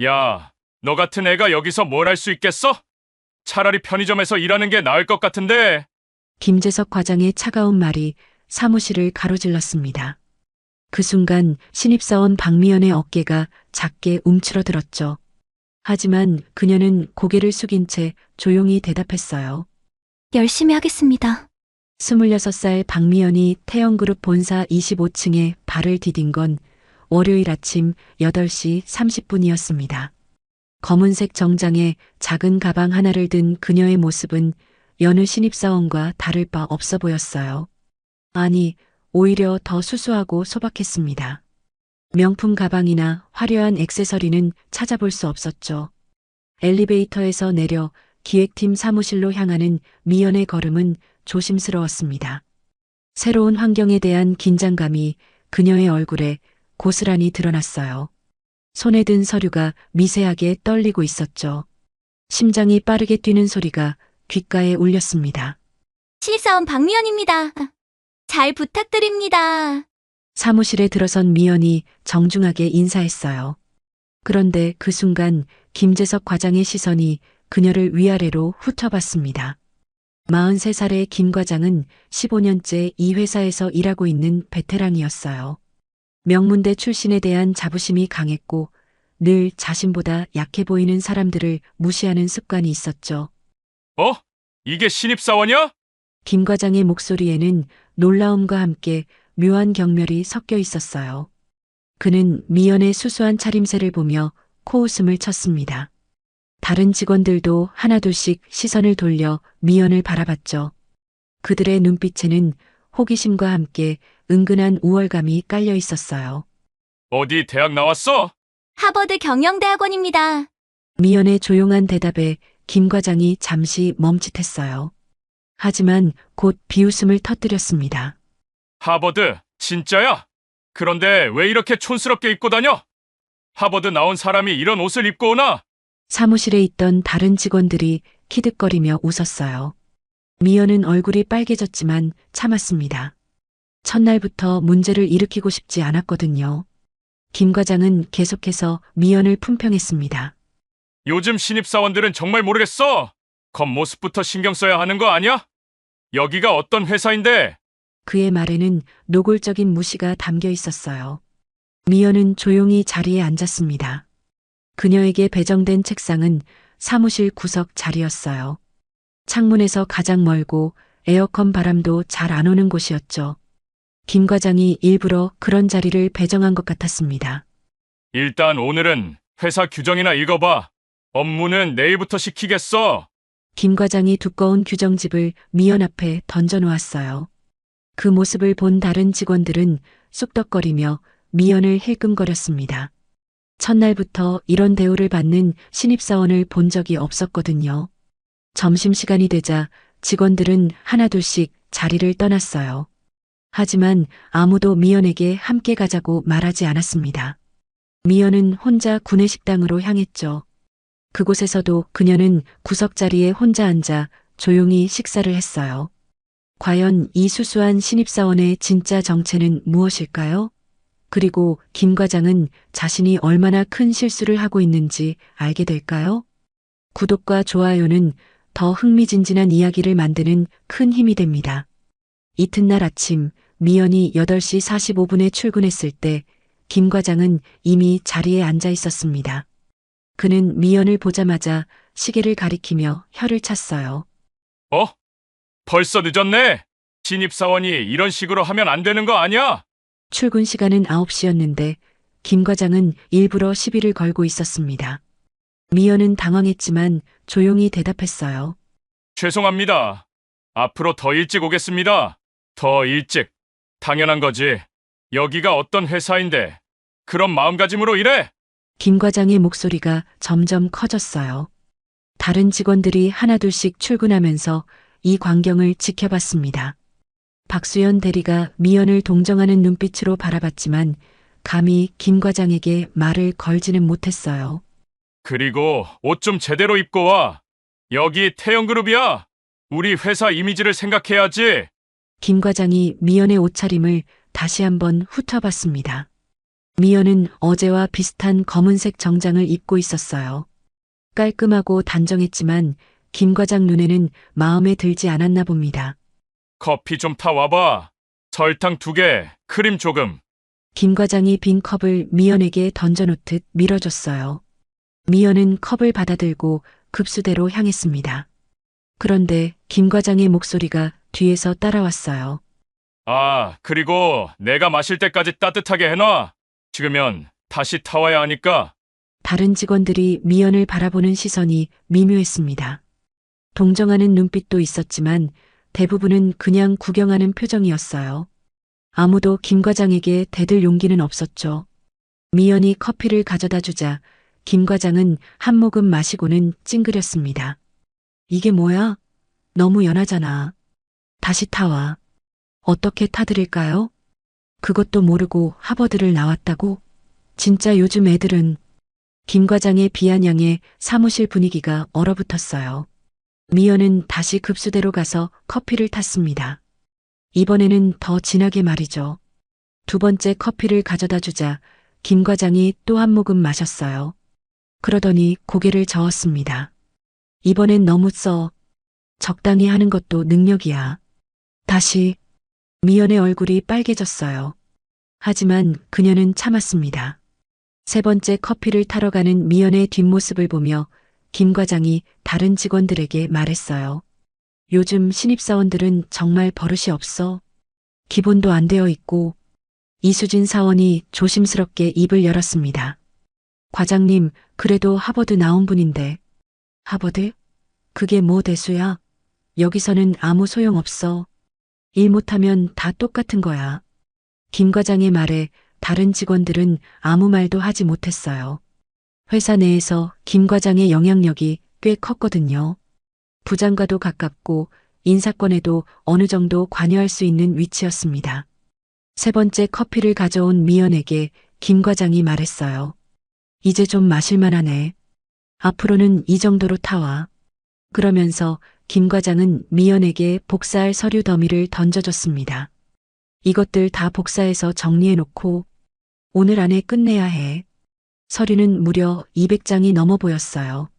야, 너 같은 애가 여기서 뭘 할 수 있겠어? 차라리 편의점에서 일하는 게 나을 것 같은데. 김재석 과장의 차가운 말이 사무실을 가로질렀습니다. 그 순간 신입사원 박미연의 어깨가 작게 움츠러들었죠. 하지만 그녀는 고개를 숙인 채 조용히 대답했어요. 열심히 하겠습니다. 26살 박미연이 태영그룹 본사 25층에 발을 디딘 건 월요일 아침 8시 30분이었습니다. 검은색 정장에 작은 가방 하나를 든 그녀의 모습은 여느 신입사원과 다를 바 없어 보였어요. 아니, 오히려 더 수수하고 소박했습니다. 명품 가방이나 화려한 액세서리는 찾아볼 수 없었죠. 엘리베이터에서 내려 기획팀 사무실로 향하는 미연의 걸음은 조심스러웠습니다. 새로운 환경에 대한 긴장감이 그녀의 얼굴에 고스란히 드러났어요. 손에 든 서류가 미세하게 떨리고 있었죠. 심장이 빠르게 뛰는 소리가 귓가에 울렸습니다. 신입사원 박미연입니다. 잘 부탁드립니다. 사무실에 들어선 미연이 정중하게 인사했어요. 그런데 그 순간 김재석 과장의 시선이 그녀를 위아래로 훑어봤습니다. 43살의 김 과장은 15년째 이 회사에서 일하고 있는 베테랑이었어요. 명문대 출신에 대한 자부심이 강했고 늘 자신보다 약해 보이는 사람들을 무시하는 습관이 있었죠. 어? 이게 신입사원이야? 김 과장의 목소리에는 놀라움과 함께 묘한 경멸이 섞여 있었어요. 그는 미연의 수수한 차림새를 보며 코웃음을 쳤습니다. 다른 직원들도 하나둘씩 시선을 돌려 미연을 바라봤죠. 그들의 눈빛에는 호기심과 함께 은근한 우월감이 깔려 있었어요. 어디 대학 나왔어? 하버드 경영대학원입니다. 미연의 조용한 대답에 김 과장이 잠시 멈칫했어요. 하지만 곧 비웃음을 터뜨렸습니다. 하버드, 진짜야? 그런데 왜 이렇게 촌스럽게 입고 다녀? 하버드 나온 사람이 이런 옷을 입고 오나? 사무실에 있던 다른 직원들이 키득거리며 웃었어요. 미연은 얼굴이 빨개졌지만 참았습니다. 첫날부터 문제를 일으키고 싶지 않았거든요. 김 과장은 계속해서 미연을 품평했습니다. 요즘 신입사원들은 정말 모르겠어. 겉모습부터 신경 써야 하는 거 아니야? 여기가 어떤 회사인데? 그의 말에는 노골적인 무시가 담겨 있었어요. 미연은 조용히 자리에 앉았습니다. 그녀에게 배정된 책상은 사무실 구석 자리였어요. 창문에서 가장 멀고 에어컨 바람도 잘 안 오는 곳이었죠. 김 과장이 일부러 그런 자리를 배정한 것 같았습니다. 일단 오늘은 회사 규정이나 읽어봐. 업무는 내일부터 시키겠어. 김 과장이 두꺼운 규정집을 미연 앞에 던져놓았어요. 그 모습을 본 다른 직원들은 쑥덕거리며 미연을 힐끔거렸습니다. 첫날부터 이런 대우를 받는 신입사원을 본 적이 없었거든요. 점심시간이 되자 직원들은 하나둘씩 자리를 떠났어요. 하지만 아무도 미연에게 함께 가자고 말하지 않았습니다. 미연은 혼자 구내식당으로 향했죠. 그곳에서도 그녀는 구석자리에 혼자 앉아 조용히 식사를 했어요. 과연 이 수수한 신입사원의 진짜 정체는 무엇일까요? 그리고 김 과장은 자신이 얼마나 큰 실수를 하고 있는지 알게 될까요? 구독과 좋아요는 더 흥미진진한 이야기를 만드는 큰 힘이 됩니다. 이튿날 아침 미연이 8시 45분에 출근했을 때 김 과장은 이미 자리에 앉아 있었습니다. 그는 미연을 보자마자 시계를 가리키며 혀를 찼어요. 어? 벌써 늦었네. 신입사원이 이런 식으로 하면 안 되는 거 아니야? 출근 시간은 9시였는데 김 과장은 일부러 시비를 걸고 있었습니다. 미연은 당황했지만 조용히 대답했어요. 죄송합니다. 앞으로 더 일찍 오겠습니다. 더 일찍. 당연한 거지. 여기가 어떤 회사인데 그런 마음가짐으로 일해? 김 과장의 목소리가 점점 커졌어요. 다른 직원들이 하나둘씩 출근하면서 이 광경을 지켜봤습니다. 박수연 대리가 미연을 동정하는 눈빛으로 바라봤지만 감히 김 과장에게 말을 걸지는 못했어요. 그리고 옷 좀 제대로 입고 와. 여기 태영그룹이야. 우리 회사 이미지를 생각해야지. 김 과장이 미연의 옷차림을 다시 한번 훑어봤습니다. 미연은 어제와 비슷한 검은색 정장을 입고 있었어요. 깔끔하고 단정했지만 김 과장 눈에는 마음에 들지 않았나 봅니다. 커피 좀 타와봐. 설탕 2개, 크림 조금. 김 과장이 빈 컵을 미연에게 던져놓듯 밀어줬어요. 미연은 컵을 받아들고 급수대로 향했습니다. 그런데 김 과장의 목소리가 뒤에서 따라왔어요. 아, 그리고 내가 마실 때까지 따뜻하게 해놔. 식으면 다시 타와야 하니까. 다른 직원들이 미연을 바라보는 시선이 미묘했습니다. 동정하는 눈빛도 있었지만 대부분은 그냥 구경하는 표정이었어요. 아무도 김 과장에게 대들 용기는 없었죠. 미연이 커피를 가져다 주자 김 과장은 한 모금 마시고는 찡그렸습니다. 이게 뭐야? 너무 연하잖아. 다시 타와. 어떻게 타드릴까요? 그것도 모르고 하버드를 나왔다고? 진짜 요즘 애들은. 김 과장의 비아냥에 사무실 분위기가 얼어붙었어요. 미연은 다시 급수대로 가서 커피를 탔습니다. 이번에는 더 진하게 말이죠. 2번째 커피를 가져다 주자 김 과장이 또 한 모금 마셨어요. 그러더니 고개를 저었습니다. 이번엔 너무 써. 적당히 하는 것도 능력이야. 다시. 미연의 얼굴이 빨개졌어요. 하지만 그녀는 참았습니다. 3번째 커피를 타러 가는 미연의 뒷모습을 보며 김 과장이 다른 직원들에게 말했어요. 요즘 신입사원들은 정말 버릇이 없어. 기본도 안 되어 있고. 이수진 사원이 조심스럽게 입을 열었습니다. 과장님, 그래도 하버드 나온 분인데. 하버드? 그게 뭐 대수야? 여기서는 아무 소용없어. 일 못하면 다 똑같은 거야. 김 과장의 말에 다른 직원들은 아무 말도 하지 못했어요. 회사 내에서 김 과장의 영향력이 꽤 컸거든요. 부장과도 가깝고 인사권에도 어느 정도 관여할 수 있는 위치였습니다. 3번째 커피를 가져온 미연에게 김 과장이 말했어요. 이제 좀 마실만하네. 앞으로는 이 정도로 타와. 그러면서 김 과장은 미연에게 복사할 서류 더미를 던져줬습니다. 이것들 다 복사해서 정리해놓고 오늘 안에 끝내야 해. 서류는 무려 200장이 넘어 보였어요.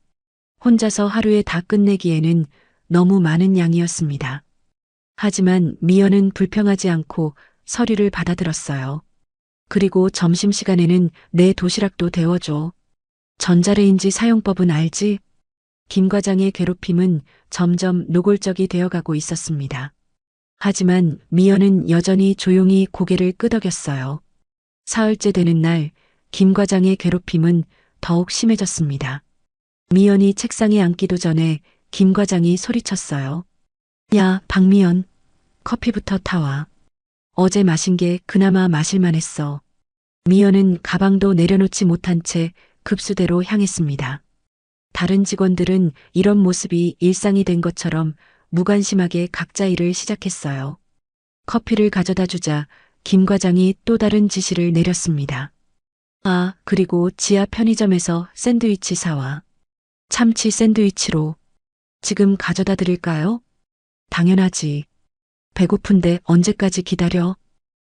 혼자서 하루에 다 끝내기에는 너무 많은 양이었습니다. 하지만 미연은 불평하지 않고 서류를 받아들었어요. 그리고 점심시간에는 내 도시락도 데워줘. 전자레인지 사용법은 알지? 김 과장의 괴롭힘은 점점 노골적이 되어가고 있었습니다. 하지만 미연은 여전히 조용히 고개를 끄덕였어요. 사흘째 되는 날, 김 과장의 괴롭힘은 더욱 심해졌습니다. 미연이 책상에 앉기도 전에 김 과장이 소리쳤어요. 야, 박미연, 커피부터 타와. 어제 마신 게 그나마 마실만 했어. 미연은 가방도 내려놓지 못한 채 급수대로 향했습니다. 다른 직원들은 이런 모습이 일상이 된 것처럼 무관심하게 각자 일을 시작했어요. 커피를 가져다 주자 김 과장이 또 다른 지시를 내렸습니다. 아, 그리고 지하 편의점에서 샌드위치 사와. 참치 샌드위치로. 지금 가져다 드릴까요? 당연하지. 배고픈데 언제까지 기다려?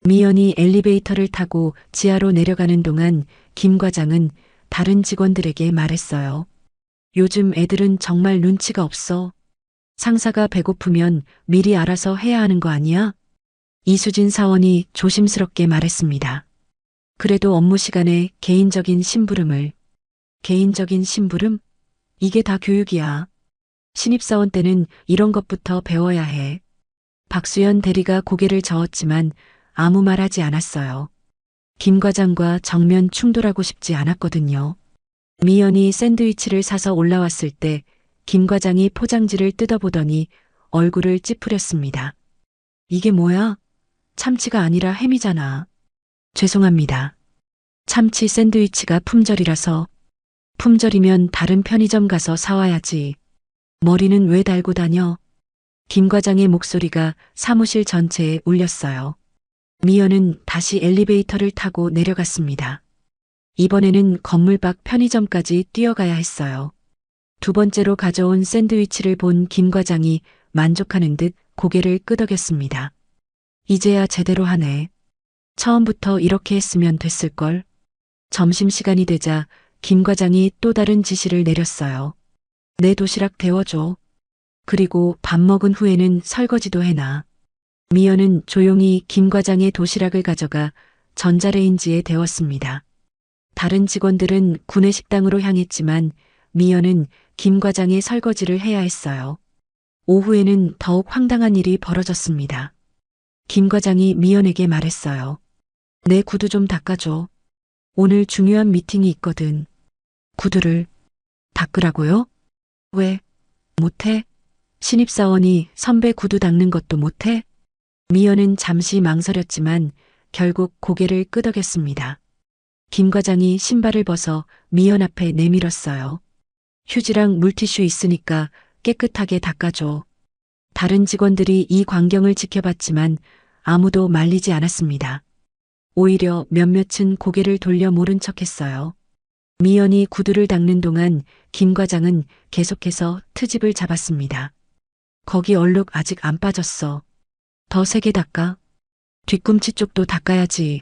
미연이 엘리베이터를 타고 지하로 내려가는 동안 김 과장은 다른 직원들에게 말했어요. 요즘 애들은 정말 눈치가 없어. 상사가 배고프면 미리 알아서 해야 하는 거 아니야? 이수진 사원이 조심스럽게 말했습니다. 그래도 업무 시간에 개인적인 심부름을. 개인적인 심부름? 이게 다 교육이야. 신입사원 때는 이런 것부터 배워야 해. 박수연 대리가 고개를 저었지만 아무 말 하지 않았어요. 김 과장과 정면 충돌하고 싶지 않았거든요. 미연이 샌드위치를 사서 올라왔을 때 김 과장이 포장지를 뜯어보더니 얼굴을 찌푸렸습니다. 이게 뭐야? 참치가 아니라 햄이잖아. 죄송합니다. 참치 샌드위치가 품절이라서. 품절이면 다른 편의점 가서 사와야지. 머리는 왜 달고 다녀? 김 과장의 목소리가 사무실 전체에 울렸어요. 미연은 다시 엘리베이터를 타고 내려갔습니다. 이번에는 건물 밖 편의점까지 뛰어가야 했어요. 2번째로 가져온 샌드위치를 본 김 과장이 만족하는 듯 고개를 끄덕였습니다. 이제야 제대로 하네. 처음부터 이렇게 했으면 됐을걸. 점심시간이 되자 김 과장이 또 다른 지시를 내렸어요. 내 도시락 데워줘. 그리고 밥 먹은 후에는 설거지도 해놔. 미연은 조용히 김 과장의 도시락을 가져가 전자레인지에 데웠습니다. 다른 직원들은 구내식당으로 향했지만 미연은 김 과장의 설거지를 해야 했어요. 오후에는 더욱 황당한 일이 벌어졌습니다. 김 과장이 미연에게 말했어요. 내 구두 좀 닦아줘. 오늘 중요한 미팅이 있거든. 구두를 닦으라고요? 왜? 못해? 신입사원이 선배 구두 닦는 것도 못해? 미연은 잠시 망설였지만 결국 고개를 끄덕였습니다. 김 과장이 신발을 벗어 미연 앞에 내밀었어요. 휴지랑 물티슈 있으니까 깨끗하게 닦아줘. 다른 직원들이 이 광경을 지켜봤지만 아무도 말리지 않았습니다. 오히려 몇몇은 고개를 돌려 모른 척했어요. 미연이 구두를 닦는 동안 김 과장은 계속해서 트집을 잡았습니다. 거기 얼룩 아직 안 빠졌어. 더 세게 닦아. 뒤꿈치 쪽도 닦아야지.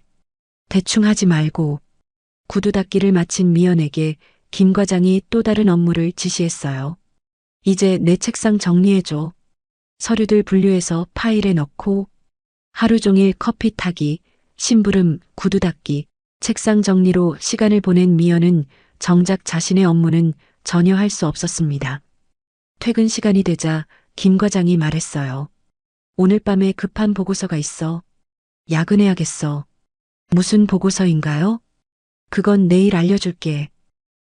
대충 하지 말고. 구두 닦기를 마친 미연에게 김 과장이 또 다른 업무를 지시했어요. 이제 내 책상 정리해줘. 서류들 분류해서 파일에 넣고 하루 종일 커피 타기, 심부름, 구두 닦기, 책상 정리로 시간을 보낸 미연은 정작 자신의 업무는 전혀 할 수 없었습니다. 퇴근 시간이 되자 김 과장이 말했어요. 오늘 밤에 급한 보고서가 있어. 야근해야겠어. 무슨 보고서인가요? 그건 내일 알려줄게.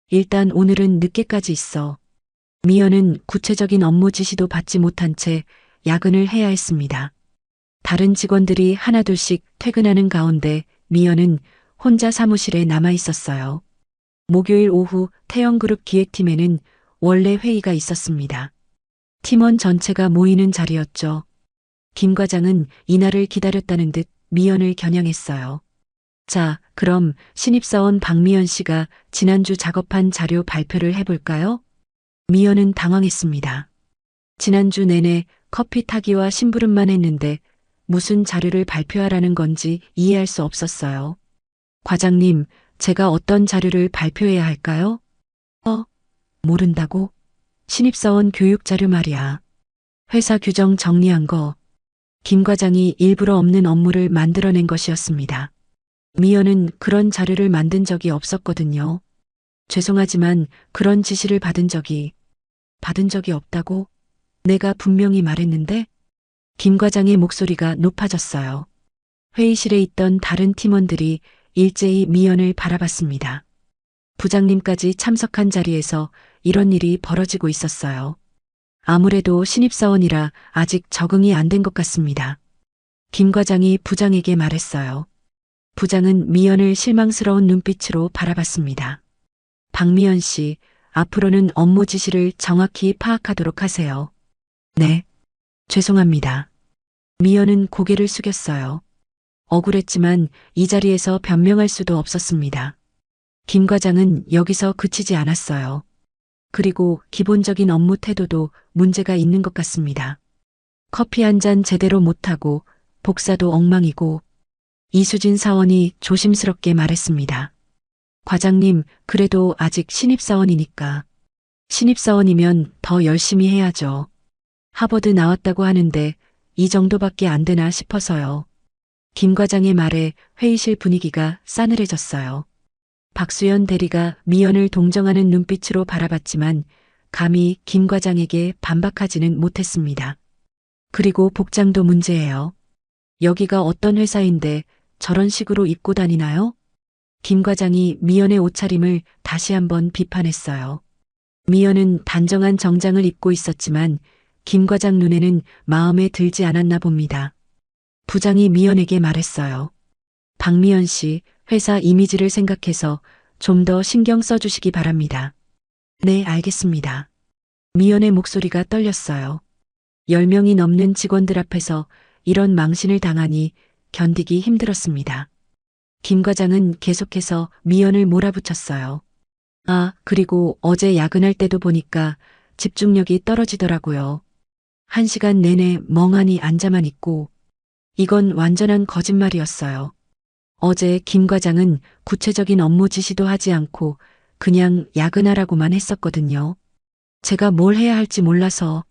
일단 오늘은 늦게까지 있어. 미연은 구체적인 업무 지시도 받지 못한 채 야근을 해야 했습니다. 다른 직원들이 하나둘씩 퇴근하는 가운데 미연은 혼자 사무실에 남아 있었어요. 목요일 오후 태영그룹 기획팀에는 원래 회의가 있었습니다. 팀원 전체가 모이는 자리였죠. 김 과장은 이날을 기다렸다는 듯 미연을 겨냥했어요. 자, 그럼 신입사원 박미연 씨가 지난주 작업한 자료 발표를 해볼까요? 미연은 당황했습니다. 지난주 내내 커피 타기와 심부름만 했는데 무슨 자료를 발표하라는 건지 이해할 수 없었어요. 과장님, 제가 어떤 자료를 발표해야 할까요? 모른다고? 신입사원 교육 자료 말이야. 회사 규정 정리한 거. 김 과장이 일부러 없는 업무를 만들어낸 것이었습니다. 미연은 그런 자료를 만든 적이 없었거든요. 죄송하지만 그런 지시를 받은 적이 없다고? 내가 분명히 말했는데? 김 과장의 목소리가 높아졌어요. 회의실에 있던 다른 팀원들이 일제히 미연을 바라봤습니다. 부장님까지 참석한 자리에서 이런 일이 벌어지고 있었어요. 아무래도 신입사원이라 아직 적응이 안 된 것 같습니다. 김 과장이 부장에게 말했어요. 부장은 미연을 실망스러운 눈빛으로 바라봤습니다. 박미연 씨, 앞으로는 업무 지시를 정확히 파악하도록 하세요. 네. 죄송합니다. 미연은 고개를 숙였어요. 억울했지만 이 자리에서 변명할 수도 없었습니다. 김 과장은 여기서 그치지 않았어요. 그리고 기본적인 업무 태도도 문제가 있는 것 같습니다. 커피 한 잔 제대로 못하고 복사도 엉망이고. 이수진 사원이 조심스럽게 말했습니다. 과장님, 그래도 아직 신입사원이니까. 신입사원이면 더 열심히 해야죠. 하버드 나왔다고 하는데 이 정도밖에 안 되나 싶어서요. 김 과장의 말에 회의실 분위기가 싸늘해졌어요. 박수연 대리가 미연을 동정하는 눈빛으로 바라봤지만 감히 김 과장에게 반박하지는 못했습니다. 그리고 복장도 문제예요. 여기가 어떤 회사인데 저런 식으로 입고 다니나요? 김 과장이 미연의 옷차림을 다시 한번 비판했어요. 미연은 단정한 정장을 입고 있었지만 김 과장 눈에는 마음에 들지 않았나 봅니다. 부장이 미연에게 말했어요. 박미연 씨, 회사 이미지를 생각해서 좀 더 신경 써주시기 바랍니다. 네, 알겠습니다. 미연의 목소리가 떨렸어요. 10명이 넘는 직원들 앞에서 이런 망신을 당하니 견디기 힘들었습니다. 김 과장은 계속해서 미연을 몰아붙였어요. 아, 그리고 어제 야근할 때도 보니까 집중력이 떨어지더라고요. 1시간 내내 멍하니 앉아만 있고. 이건 완전한 거짓말이었어요. 어제 김 과장은 구체적인 업무 지시도 하지 않고 그냥 야근하라고만 했었거든요. 제가 뭘 해야 할지 몰라서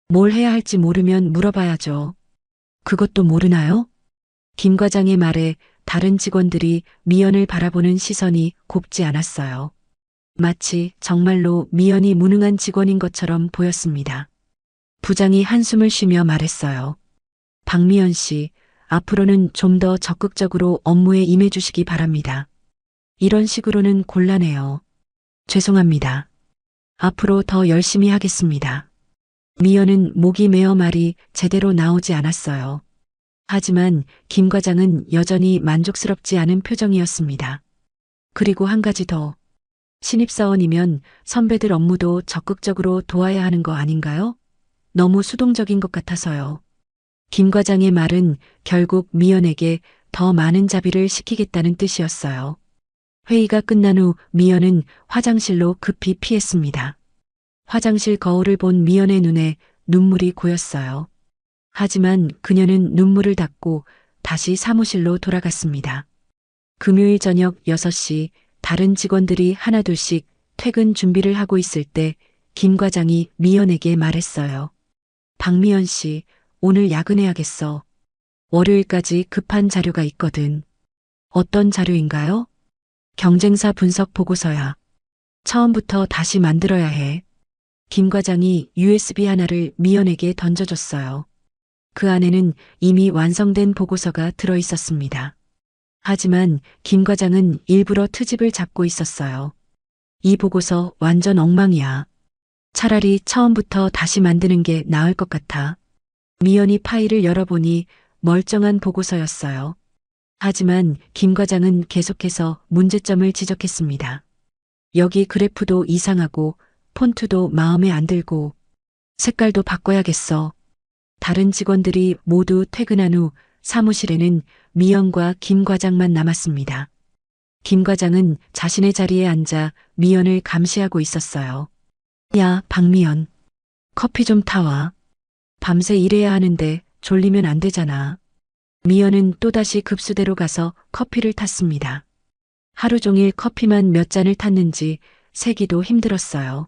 뭘 해야 할지 모르면 물어봐야죠. 그것도 모르나요? 김 과장의 말에 다른 직원들이 미연을 바라보는 시선이 곱지 않았어요. 마치 정말로 미연이 무능한 직원인 것처럼 보였습니다. 부장이 한숨을 쉬며 말했어요. 박미연 씨, 앞으로는 좀 더 적극적으로 업무에 임해 주시기 바랍니다. 이런 식으로는 곤란해요. 죄송합니다. 앞으로 더 열심히 하겠습니다. 미연은 목이 메어 말이 제대로 나오지 않았어요. 하지만 김 과장은 여전히 만족스럽지 않은 표정이었습니다. 그리고 한 가지 더. 신입사원이면 선배들 업무도 적극적으로 도와야 하는 거 아닌가요? 너무 수동적인 것 같아서요. 김 과장의 말은 결국 미연에게 더 많은 자비를 시키겠다는 뜻이었어요. 회의가 끝난 후 미연은 화장실로 급히 피했습니다. 화장실 거울을 본 미연의 눈에 눈물이 고였어요. 하지만 그녀는 눈물을 닦고 다시 사무실로 돌아갔습니다. 금요일 저녁 6시 다른 직원들이 하나둘씩 퇴근 준비를 하고 있을 때 김 과장이 미연에게 말했어요. 박미연 씨, 오늘 야근해야겠어. 월요일까지 급한 자료가 있거든. 어떤 자료인가요? 경쟁사 분석 보고서야. 처음부터 다시 만들어야 해. 김 과장이 USB 하나를 미연에게 던져줬어요. 그 안에는 이미 완성된 보고서가 들어 있었습니다. 하지만 김 과장은 일부러 트집을 잡고 있었어요. 이 보고서 완전 엉망이야. 차라리 처음부터 다시 만드는 게 나을 것 같아. 미연이 파일을 열어보니 멀쩡한 보고서였어요. 하지만 김 과장은 계속해서 문제점을 지적했습니다. 여기 그래프도 이상하고 폰트도 마음에 안 들고 색깔도 바꿔야겠어. 다른 직원들이 모두 퇴근한 후 사무실에는 미연과 김 과장만 남았습니다. 김 과장은 자신의 자리에 앉아 미연을 감시하고 있었어요. 야, 박미연. 커피 좀 타와. 밤새 일해야 하는데 졸리면 안 되잖아. 미연은 또다시 급수대로 가서 커피를 탔습니다. 하루 종일 커피만 몇 잔을 탔는지 세기도 힘들었어요.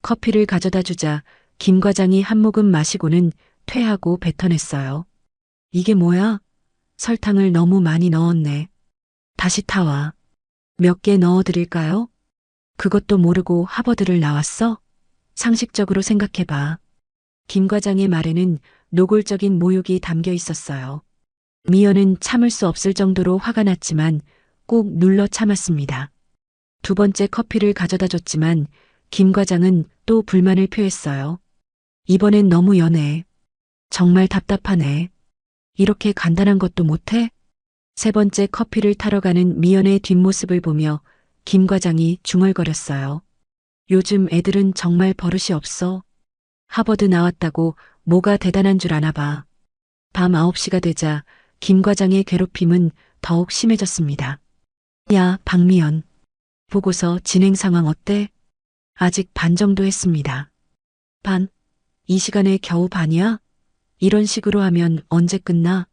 커피를 가져다 주자 김 과장이 한 모금 마시고는 퇴하고 뱉어냈어요. 이게 뭐야? 설탕을 너무 많이 넣었네. 다시 타와. 몇 개 넣어드릴까요? 그것도 모르고 하버드를 나왔어? 상식적으로 생각해봐. 김 과장의 말에는 노골적인 모욕이 담겨 있었어요. 미연은 참을 수 없을 정도로 화가 났지만 꼭 눌러 참았습니다. 두 번째 커피를 가져다 줬지만 김 과장은 또 불만을 표했어요. 이번엔 너무 연해. 정말 답답하네. 이렇게 간단한 것도 못해? 세 번째 커피를 타러 가는 미연의 뒷모습을 보며 김 과장이 중얼거렸어요. 요즘 애들은 정말 버릇이 없어. 하버드 나왔다고 뭐가 대단한 줄 아나 봐. 밤 9시가 되자 김 과장의 괴롭힘은 더욱 심해졌습니다. 야, 박미연. 보고서 진행 상황 어때? 아직 반 정도 했습니다. 반? 이 시간에 겨우 반이야? 이런 식으로 하면 언제 끝나?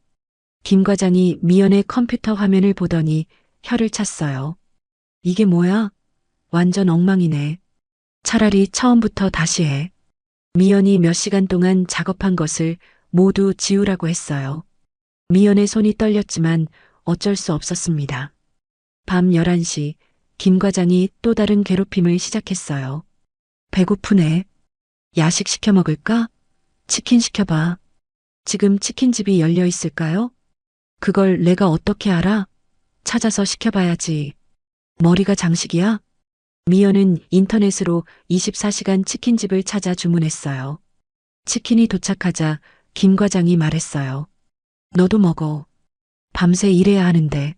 김 과장이 미연의 컴퓨터 화면을 보더니 혀를 찼어요. 이게 뭐야? 완전 엉망이네. 차라리 처음부터 다시 해. 미연이 몇 시간 동안 작업한 것을 모두 지우라고 했어요. 미연의 손이 떨렸지만 어쩔 수 없었습니다. 밤 11시 김 과장이 또 다른 괴롭힘을 시작했어요. 배고프네. 야식 시켜 먹을까? 치킨 시켜봐. 지금 치킨집이 열려 있을까요? 그걸 내가 어떻게 알아? 찾아서 시켜봐야지. 머리가 장식이야? 미연은 인터넷으로 24시간 치킨집을 찾아 주문했어요. 치킨이 도착하자 김 과장이 말했어요. 너도 먹어. 밤새 일해야 하는데.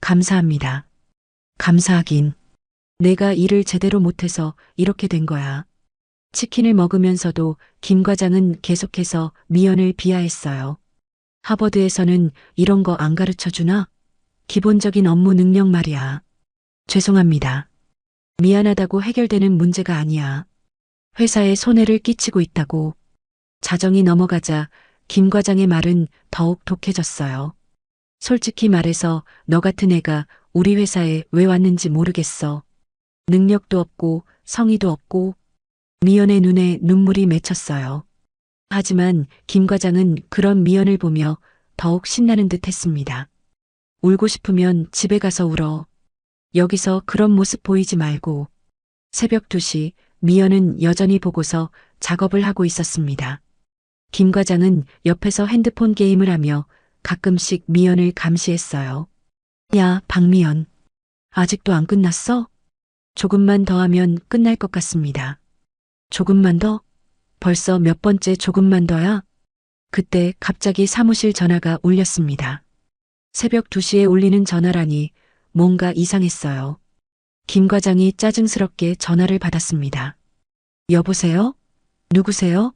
감사합니다. 감사하긴. 내가 일을 제대로 못해서 이렇게 된 거야. 치킨을 먹으면서도 김 과장은 계속해서 미연을 비하했어요. 하버드에서는 이런 거 안 가르쳐 주나? 기본적인 업무 능력 말이야. 죄송합니다. 미안하다고 해결되는 문제가 아니야. 회사에 손해를 끼치고 있다고. 자정이 넘어가자 김 과장의 말은 더욱 독해졌어요. 솔직히 말해서 너 같은 애가 우리 회사에 왜 왔는지 모르겠어. 능력도 없고 성의도 없고. 미연의 눈에 눈물이 맺혔어요. 하지만 김 과장은 그런 미연을 보며 더욱 신나는 듯 했습니다. 울고 싶으면 집에 가서 울어. 여기서 그런 모습 보이지 말고. 새벽 2시 미연은 여전히 보고서 작업을 하고 있었습니다. 김 과장은 옆에서 핸드폰 게임을 하며 가끔씩 미연을 감시했어요. 야, 박미연. 아직도 안 끝났어? 조금만 더 하면 끝날 것 같습니다. 조금만 더? 벌써 몇 번째 조금만 더야? 그때 갑자기 사무실 전화가 울렸습니다. 새벽 2시에 울리는 전화라니 뭔가 이상했어요. 김 과장이 짜증스럽게 전화를 받았습니다. 여보세요? 누구세요?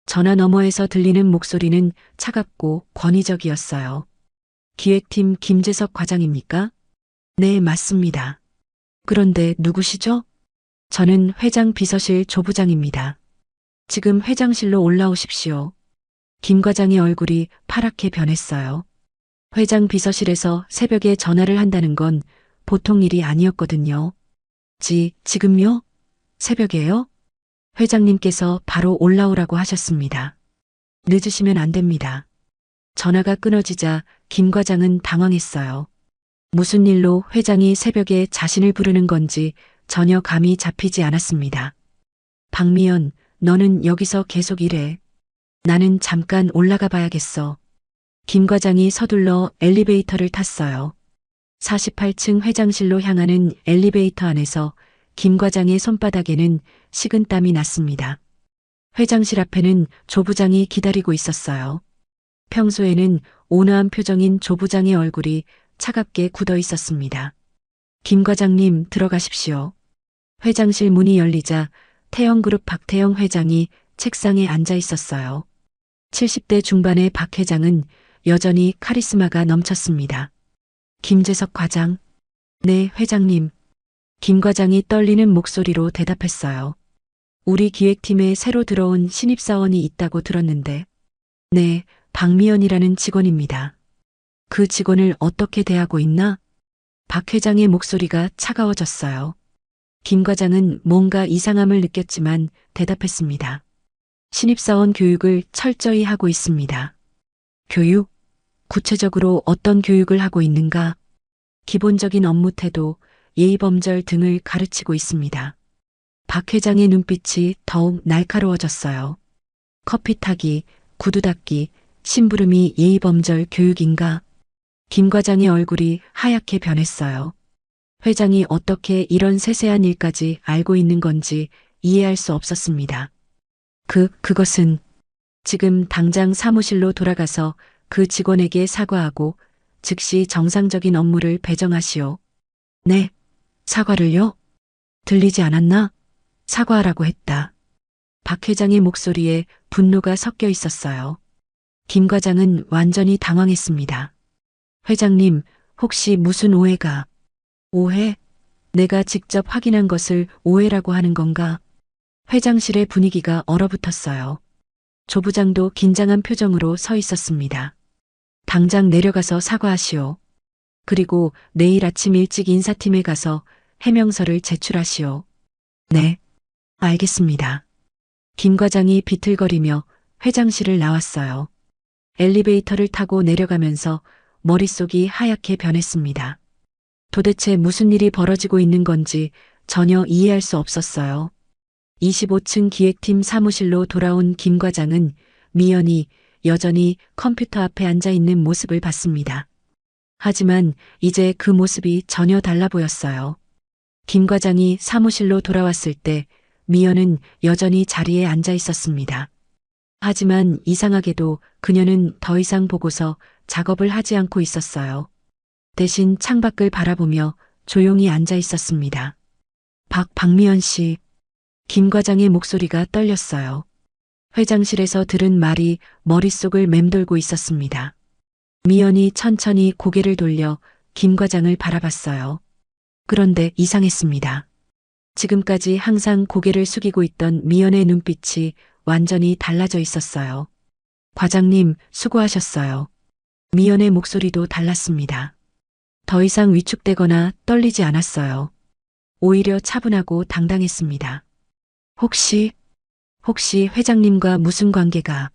전화 너머에서 들리는 목소리는 차갑고 권위적이었어요. 기획팀 김재석 과장입니까? 네, 맞습니다. 그런데 누구시죠? 저는 회장 비서실 조부장입니다. 지금 회장실로 올라오십시오. 김 과장의 얼굴이 파랗게 변했어요. 회장 비서실에서 새벽에 전화를 한다는 건 보통 일이 아니었거든요. 지금요? 새벽에요? 회장님께서 바로 올라오라고 하셨습니다. 늦으시면 안 됩니다. 전화가 끊어지자 김 과장은 당황했어요. 무슨 일로 회장이 새벽에 자신을 부르는 건지 전혀 감이 잡히지 않았습니다. 박미연, 너는 여기서 계속 일해. 나는 잠깐 올라가 봐야겠어. 김 과장이 서둘러 엘리베이터를 탔어요. 48층 회장실로 향하는 엘리베이터 안에서 김 과장의 손바닥에는 식은땀이 났습니다. 회장실 앞에는 조 부장이 기다리고 있었어요. 평소에는 온화한 표정인 조 부장의 얼굴이 차갑게 굳어 있었습니다. 김 과장님, 들어가십시오. 회장실 문이 열리자 태영그룹 박태영 회장이 책상에 앉아 있었어요. 70대 중반의 박 회장은 여전히 카리스마가 넘쳤습니다. 김재석 과장. 네, 회장님. 김 과장이 떨리는 목소리로 대답했어요. 우리 기획팀에 새로 들어온 신입사원이 있다고 들었는데. 네, 박미연이라는 직원입니다. 그 직원을 어떻게 대하고 있나? 박 회장의 목소리가 차가워졌어요. 김 과장은 뭔가 이상함을 느꼈지만 대답했습니다. 신입사원 교육을 철저히 하고 있습니다. 교육? 구체적으로 어떤 교육을 하고 있는가? 기본적인 업무 태도, 예의범절 등을 가르치고 있습니다. 박 회장의 눈빛이 더욱 날카로워졌어요. 커피 타기, 구두 닦기, 심부름이 예의범절 교육인가? 김 과장의 얼굴이 하얗게 변했어요. 회장이 어떻게 이런 세세한 일까지 알고 있는 건지 이해할 수 없었습니다. 그것은 지금 당장 사무실로 돌아가서 그 직원에게 사과하고 즉시 정상적인 업무를 배정하시오. 네, 사과를요? 들리지 않았나? 사과하라고 했다. 박 회장의 목소리에 분노가 섞여 있었어요. 김 과장은 완전히 당황했습니다. 회장님, 혹시 무슨 오해가? 오해? 내가 직접 확인한 것을 오해라고 하는 건가? 회장실의 분위기가 얼어붙었어요. 조 부장도 긴장한 표정으로 서 있었습니다. 당장 내려가서 사과하시오. 그리고 내일 아침 일찍 인사팀에 가서 해명서를 제출하시오. 네, 알겠습니다. 김 과장이 비틀거리며 회장실을 나왔어요. 엘리베이터를 타고 내려가면서 머릿속이 하얗게 변했습니다. 도대체 무슨 일이 벌어지고 있는 건지 전혀 이해할 수 없었어요. 25층 기획팀 사무실로 돌아온 김 과장은 미연이 여전히 컴퓨터 앞에 앉아 있는 모습을 봤습니다. 하지만 이제 그 모습이 전혀 달라 보였어요. 김 과장이 사무실로 돌아왔을 때 미연은 여전히 자리에 앉아 있었습니다. 하지만 이상하게도 그녀는 더 이상 보고서 작업을 하지 않고 있었어요. 대신 창밖을 바라보며 조용히 앉아 있었습니다. 박미연 씨. 김 과장의 목소리가 떨렸어요. 회장실에서 들은 말이 머릿속을 맴돌고 있었습니다. 미연이 천천히 고개를 돌려 김 과장을 바라봤어요. 그런데 이상했습니다. 지금까지 항상 고개를 숙이고 있던 미연의 눈빛이 완전히 달라져 있었어요. 과장님, 수고하셨어요. 미연의 목소리도 달랐습니다. 더 이상 위축되거나 떨리지 않았어요. 오히려 차분하고 당당했습니다. 혹시 회장님과 무슨 관계가?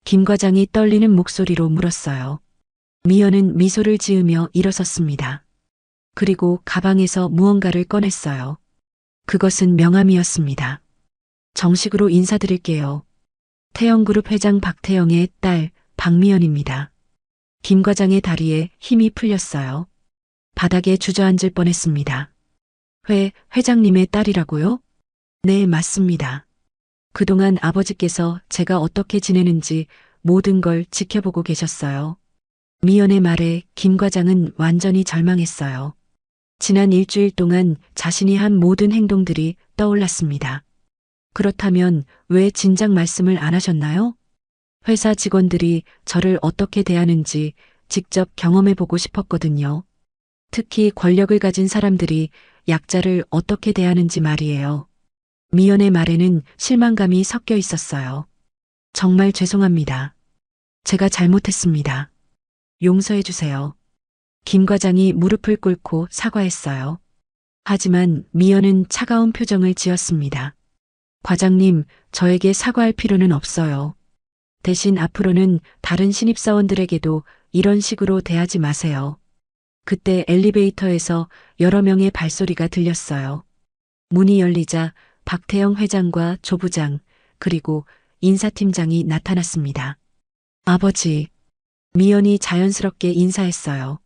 김 과장이 떨리는 목소리로 물었어요. 미연은 미소를 지으며 일어섰습니다. 그리고 가방에서 무언가를 꺼냈어요. 그것은 명함이었습니다. 정식으로 인사드릴게요. 태영그룹 회장 박태영의 딸 박미연입니다. 김 과장의 다리에 힘이 풀렸어요. 바닥에 주저앉을 뻔했습니다. 회장님의 딸이라고요? 네, 맞습니다. 그동안 아버지께서 제가 어떻게 지내는지 모든 걸 지켜보고 계셨어요. 미연의 말에 김 과장은 완전히 절망했어요. 지난 일주일 동안 자신이 한 모든 행동들이 떠올랐습니다. 그렇다면 왜 진작 말씀을 안 하셨나요? 회사 직원들이 저를 어떻게 대하는지 직접 경험해보고 싶었거든요. 특히 권력을 가진 사람들이 약자를 어떻게 대하는지 말이에요. 미연의 말에는 실망감이 섞여 있었어요. 정말 죄송합니다. 제가 잘못했습니다. 용서해 주세요. 김 과장이 무릎을 꿇고 사과했어요. 하지만 미연은 차가운 표정을 지었습니다. 과장님, 저에게 사과할 필요는 없어요. 대신 앞으로는 다른 신입사원들에게도 이런 식으로 대하지 마세요. 그때 엘리베이터에서 여러 명의 발소리가 들렸어요. 문이 열리자 박태영 회장과 조 부장, 그리고 인사팀장이 나타났습니다. 아버지, 미연이 자연스럽게 인사했어요.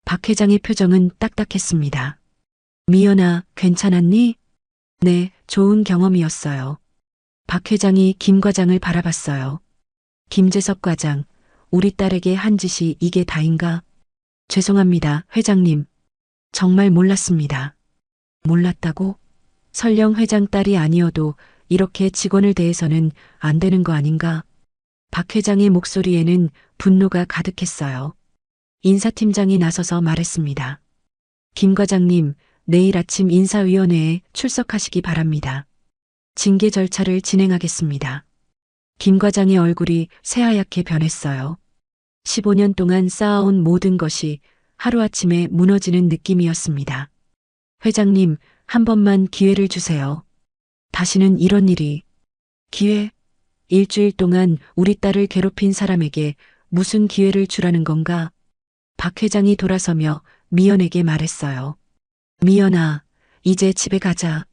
박 회장의 표정은 딱딱했습니다. 미연아, 괜찮았니? 네, 좋은 경험이었어요. 박 회장이 김 과장을 바라봤어요. 김재석 과장, 우리 딸에게 한 짓이 이게 다인가? 죄송합니다, 회장님. 정말 몰랐습니다. 몰랐다고? 설령 회장 딸이 아니어도 이렇게 직원을 대해서는 안 되는 거 아닌가? 박 회장의 목소리에는 분노가 가득했어요. 인사팀장이 나서서 말했습니다. 김 과장님, 내일 아침 인사위원회에 출석하시기 바랍니다. 징계 절차를 진행하겠습니다. 김 과장의 얼굴이 새하얗게 변했어요. 15년 동안 쌓아온 모든 것이 하루아침에 무너지는 느낌이었습니다. 회장님, 한 번만 기회를 주세요. 다시는 이런 일이. 기회? 일주일 동안 우리 딸을 괴롭힌 사람에게 무슨 기회를 주라는 건가? 박 회장이 돌아서며 미연에게 말했어요. 미연아, 이제 집에 가자.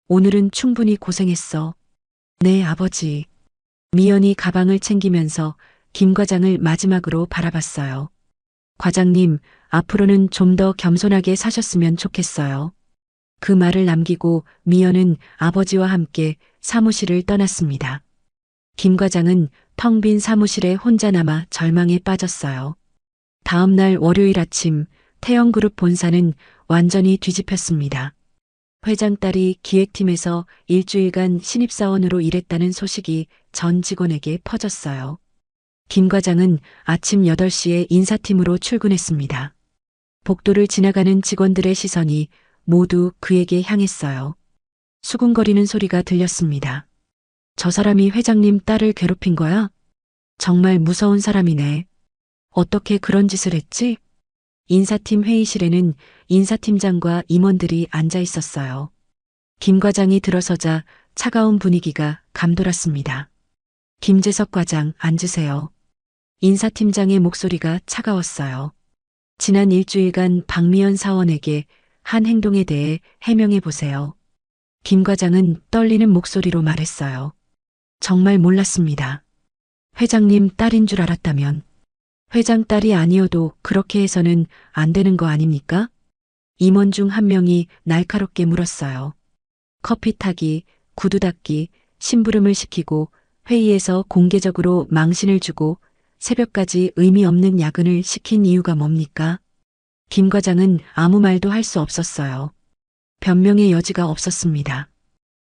오늘은 충분히 고생했어. 네, 아버지. 미연이 가방을 챙기면서 김 과장을 마지막으로 바라봤어요. 과장님, 앞으로는 좀 더 겸손하게 사셨으면 좋겠어요. 그 말을 남기고 미연은 아버지와 함께 사무실을 떠났습니다. 김 과장은 텅 빈 사무실에 혼자 남아 절망에 빠졌어요. 다음 날 월요일 아침 태영그룹 본사는 완전히 뒤집혔습니다. 회장 딸이 기획팀에서 일주일간 신입사원으로 일했다는 소식이 전 직원에게 퍼졌어요. 김 과장은 아침 8시에 인사팀으로 출근했습니다. 복도를 지나가는 직원들의 시선이 모두 그에게 향했어요. 수군거리는 소리가 들렸습니다. 저 사람이 회장님 딸을 괴롭힌 거야? 정말 무서운 사람이네. 어떻게 그런 짓을 했지? 인사팀 회의실에는 인사팀장과 임원들이 앉아 있었어요. 김 과장이 들어서자 차가운 분위기가 감돌았습니다. 김재석 과장, 앉으세요. 인사팀장의 목소리가 차가웠어요. 지난 일주일간 박미연 사원에게 한 행동에 대해 해명해 보세요. 김 과장은 떨리는 목소리로 말했어요. 정말 몰랐습니다. 회장님 딸인 줄 알았다면. 회장 딸이 아니어도 그렇게 해서는 안 되는 거 아닙니까? 임원 중 한 명이 날카롭게 물었어요. 커피 타기, 구두 닦기, 심부름을 시키고 회의에서 공개적으로 망신을 주고 새벽까지 의미 없는 야근을 시킨 이유가 뭡니까? 김 과장은 아무 말도 할 수 없었어요. 변명의 여지가 없었습니다.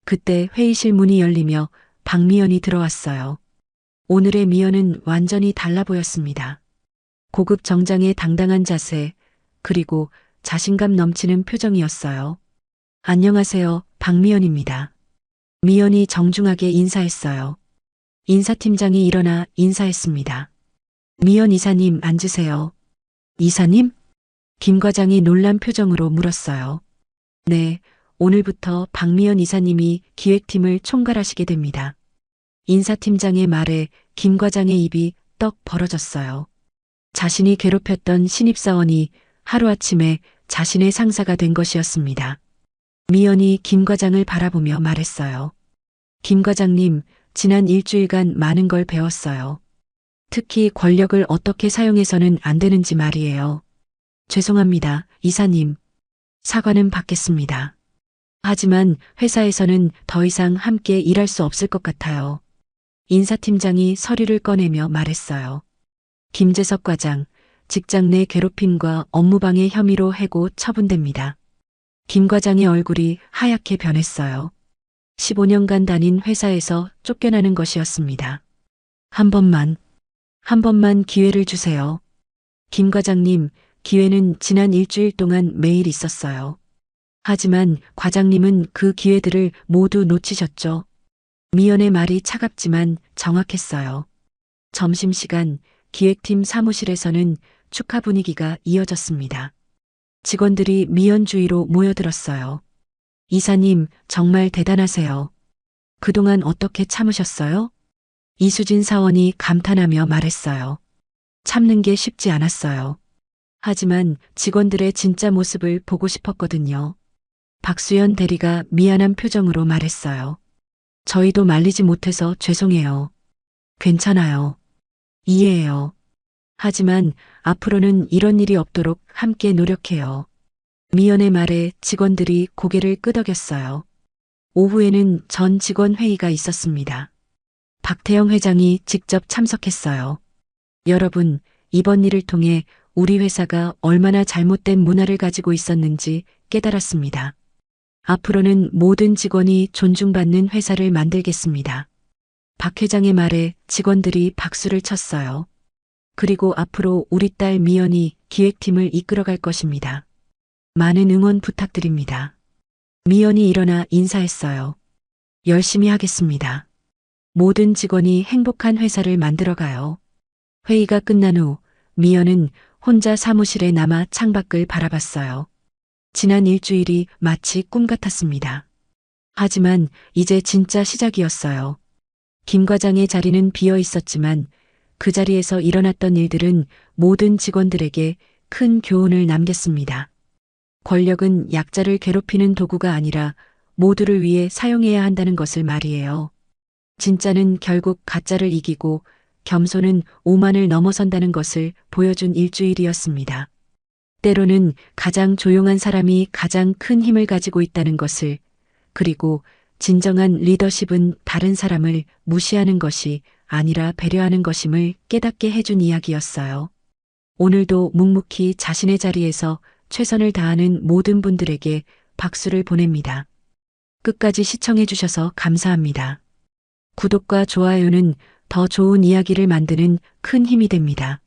그때 회의실 문이 열리며 박미연이 들어왔어요. 오늘의 미연은 완전히 달라 보였습니다. 고급 정장의 당당한 자세, 그리고 자신감 넘치는 표정이었어요. 안녕하세요, 박미연입니다. 미연이 정중하게 인사했어요. 인사팀장이 일어나 인사했습니다. 미연 이사님 앉으세요. 이사님? 김 과장이 놀란 표정으로 물었어요. 네, 오늘부터 박미연 이사님이 기획팀을 총괄하시게 됩니다. 인사팀장의 말에 김 과장의 입이 떡 벌어졌어요. 자신이 괴롭혔던 신입사원이 하루아침에 자신의 상사가 된 것이었습니다. 미연이 김 과장을 바라보며 말했어요. 김 과장님, 지난 일주일간 많은 걸 배웠어요. 특히 권력을 어떻게 사용해서는 안 되는지 말이에요. 죄송합니다, 이사님. 사과는 받겠습니다. 하지만 회사에서는 더 이상 함께 일할 수 없을 것 같아요. 인사팀장이 서류를 꺼내며 말했어요. 김재석 과장, 직장 내 괴롭힘과 업무방해 혐의로 해고 처분됩니다. 김 과장의 얼굴이 하얗게 변했어요. 15년간 다닌 회사에서 쫓겨나는 것이었습니다. 한 번만 기회를 주세요. 김 과장님, 기회는 지난 일주일 동안 매일 있었어요. 하지만 과장님은 그 기회들을 모두 놓치셨죠. 미연의 말이 차갑지만 정확했어요. 점심시간 기획팀 사무실에서는 축하 분위기가 이어졌습니다. 직원들이 미연 주위로 모여들었어요. 이사님, 정말 대단하세요. 그동안 어떻게 참으셨어요? 이수진 사원이 감탄하며 말했어요. 참는 게 쉽지 않았어요. 하지만 직원들의 진짜 모습을 보고 싶었거든요. 박수연 대리가 미안한 표정으로 말했어요. 저희도 말리지 못해서 죄송해요. 괜찮아요. 이해해요. 하지만 앞으로는 이런 일이 없도록 함께 노력해요. 미연의 말에 직원들이 고개를 끄덕였어요. 오후에는 전 직원 회의가 있었습니다. 박태영 회장이 직접 참석했어요. 여러분, 이번 일을 통해 우리 회사가 얼마나 잘못된 문화를 가지고 있었는지 깨달았습니다. 앞으로는 모든 직원이 존중받는 회사를 만들겠습니다. 박 회장의 말에 직원들이 박수를 쳤어요. 그리고 앞으로 우리 딸 미연이 기획팀을 이끌어갈 것입니다. 많은 응원 부탁드립니다. 미연이 일어나 인사했어요. 열심히 하겠습니다. 모든 직원이 행복한 회사를 만들어가요. 회의가 끝난 후 미연은 혼자 사무실에 남아 창밖을 바라봤어요. 지난 일주일이 마치 꿈 같았습니다. 하지만 이제 진짜 시작이었어요. 김 과장의 자리는 비어 있었지만 그 자리에서 일어났던 일들은 모든 직원들에게 큰 교훈을 남겼습니다. 권력은 약자를 괴롭히는 도구가 아니라 모두를 위해 사용해야 한다는 것을 말이에요. 진짜는 결국 가짜를 이기고 겸손은 오만을 넘어선다는 것을 보여준 일주일이었습니다. 때로는 가장 조용한 사람이 가장 큰 힘을 가지고 있다는 것을, 그리고 진정한 리더십은 다른 사람을 무시하는 것이 아니라 배려하는 것임을 깨닫게 해준 이야기였어요. 오늘도 묵묵히 자신의 자리에서 최선을 다하는 모든 분들에게 박수를 보냅니다. 끝까지 시청해 주셔서 감사합니다. 구독과 좋아요는 더 좋은 이야기를 만드는 큰 힘이 됩니다.